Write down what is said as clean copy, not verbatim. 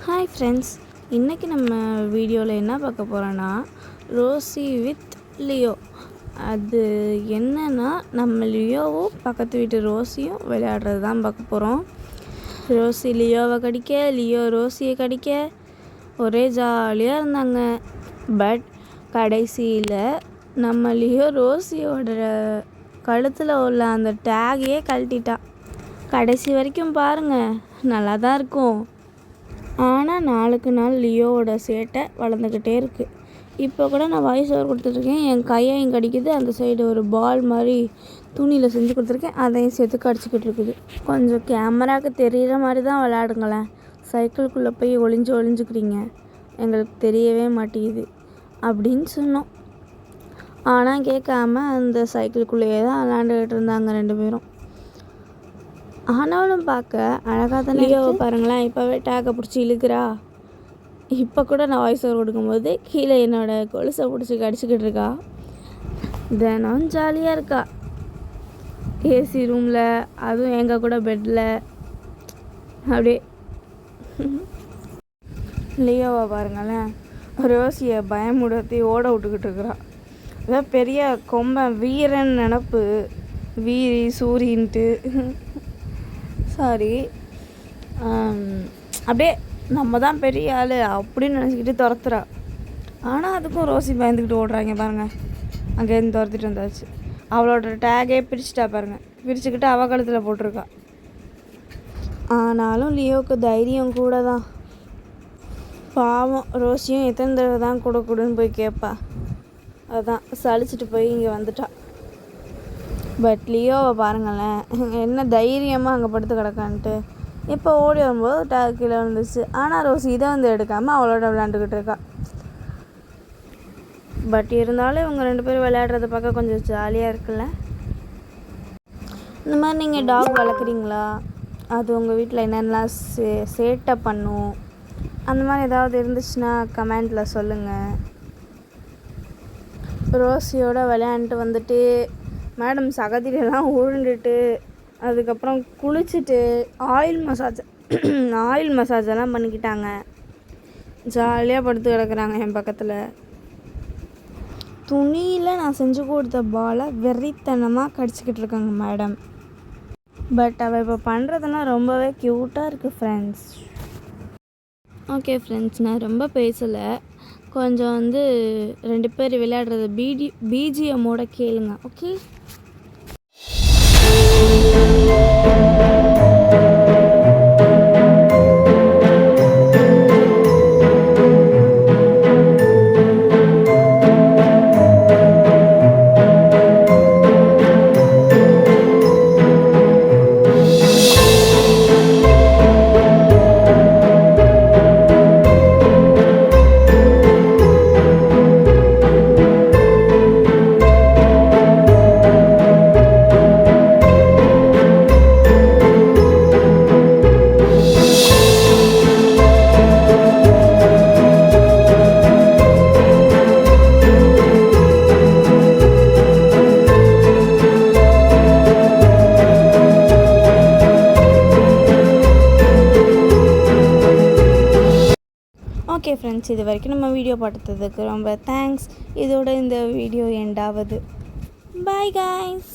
Hi friends, இன்றைக்கி நம்ம வீடியோவில் என்ன பார்க்க போகிறோன்னா ரோசி வித் லியோ. அது என்னன்னா நம்ம லியோவும் பக்கத்து வீட்டு ரோசியும் விளையாடுறது தான் பார்க்க போகிறோம். ரோசி லியோவை கடிக்க, லியோ ரோசியை கடிக்க ஒரே ஜாலியாக இருந்தாங்க. பட் கடைசியில் நம்ம லியோ ரோசியோட கழுத்தில் உள்ள அந்த டேகையே கழட்டிட்டான். கடைசி வரைக்கும் பாருங்கள், நல்லா தான் இருக்கும். ஆனால் நாளுக்கு நாள் லியோவோட சேட்டை வளர்ந்துக்கிட்டே இருக்குது. இப்போ கூட நான் வாய்ஸ் ஓவர் கொடுத்துட்ருக்கேன், என் கையையும் கடிக்குது. அந்த சைடு ஒரு பால் மாதிரி துணியில் செஞ்சு கொடுத்துருக்கேன், அதையும் சேர்த்து கடிச்சிக்கிட்டு இருக்குது. கொஞ்சம் கேமராவுக்கு தெரிகிற மாதிரி தான் விளையாடுங்களேன். சைக்கிள்குள்ளே போய் ஒளிஞ்சுக்கிறீங்க, எங்களுக்கு தெரியவே மாட்டேங்குது அப்படின்னு சொன்னோம். ஆனால் கேட்காம அந்த சைக்கிள்குள்ளேயே தான் விளையாண்டுக்கிட்டு இருந்தாங்க ரெண்டு பேரும். ஆனாலும் பார்க்க அழகாக தானே. லியோவை பாருங்களேன், இப்போவே டேக்கை பிடிச்சி இழுக்கிறா. இப்போ கூட நான் வாய்ஸ் ஓவர் கொடுக்கும்போது கீழே என்னோடய கொலுசை பிடிச்சி கடிச்சிக்கிட்டு இருக்கா. தினம் ஜாலியாக இருக்கா ஏசி ரூமில், அதுவும் எங்கள் கூட பெட்டில். அப்படியே லியோவை பாருங்களேன், ரோசியை பயமுடத்தி ஓட விட்டுக்கிட்டு இருக்கிறா. அதான் பெரிய கொம்பன் வீரன் நினப்பு, வீரி சூரின்ட்டு சாரி, அப்படியே நம்ம தான் பெரிய ஆள் அப்படின்னு நினச்சிக்கிட்டு துரத்துறா. ஆனால் அதுக்கும் ரோசி பயந்துக்கிட்டு ஓடுறாங்க பாருங்கள். அங்கேருந்து துரத்திட்டு வந்தாச்சு. அவளோட டேகே பிரிச்சுட்டா பாருங்கள், பிரிச்சுக்கிட்டு அவ கழுத்தில் போட்டிருக்கா. ஆனாலும் லியோவுக்கு தைரியம் கூட தான். பாவம் ரோசியும் எத்தனை தடவை தான் கொடுன்னு போய் கேட்பா. அதுதான் சலிச்சிட்டு போய் இங்கே வந்துட்டா. பட் லியோவை பாருங்களேன், என்ன தைரியமாக அங்கே படுத்து கிடக்கான்ட்டு. இப்போ ஓடி வரும்போது டேக் கீழே வந்துச்சு. ஆனால் ரோசி இதை எடுக்காமல் அவளோட விளையாண்டுக்கிட்டு இருக்கா. பட் இருந்தாலும் இவங்க ரெண்டு பேரும் விளையாடுறத பார்க்க கொஞ்சம் ஜாலியாக இருக்குல்ல. இந்த மாதிரி நீங்கள் டாக் வளர்க்குறீங்களா? அது உங்கள் வீட்டில் என்னென்னலாம் சேட்டை பண்ணும், அந்த மாதிரி ஏதாவது இருந்துச்சுன்னா கமெண்டில் சொல்லுங்கள். ரோசியோட விளையாண்டுட்டு வந்துட்டு மேடம் சகதியிலலாம் உருண்டுட்டு, அதுக்கப்புறம் குளிச்சுட்டு ஆயில் மசாஜெல்லாம் பண்ணிக்கிட்டாங்க. ஜாலியாக படுத்து கிடக்குறாங்க என் பக்கத்தில். துணியில் நான் செஞ்சு கொடுத்த பாலை வெறித்தனமாக கடிச்சிக்கிட்டு இருக்காங்க மேடம். பட் அவள் இப்போ பண்ணுறதுலாம் ரொம்பவே க்யூட்டாக இருக்குது ஃப்ரெண்ட்ஸ். ஓகே ஃப்ரெண்ட்ஸ், நான் ரொம்ப பேசலை. கொஞ்சம் ரெண்டு பேர் விளையாடுறது பிஜிஎம்மோட கேளுங்க. ஓகே. ஓகே ஃப்ரெண்ட்ஸ், இது வரைக்கும் நம்ம வீடியோ பார்த்ததுக்கு ரொம்ப தேங்க்ஸ். இதோட இந்த வீடியோ எண்ட் ஆகுது. Bye guys.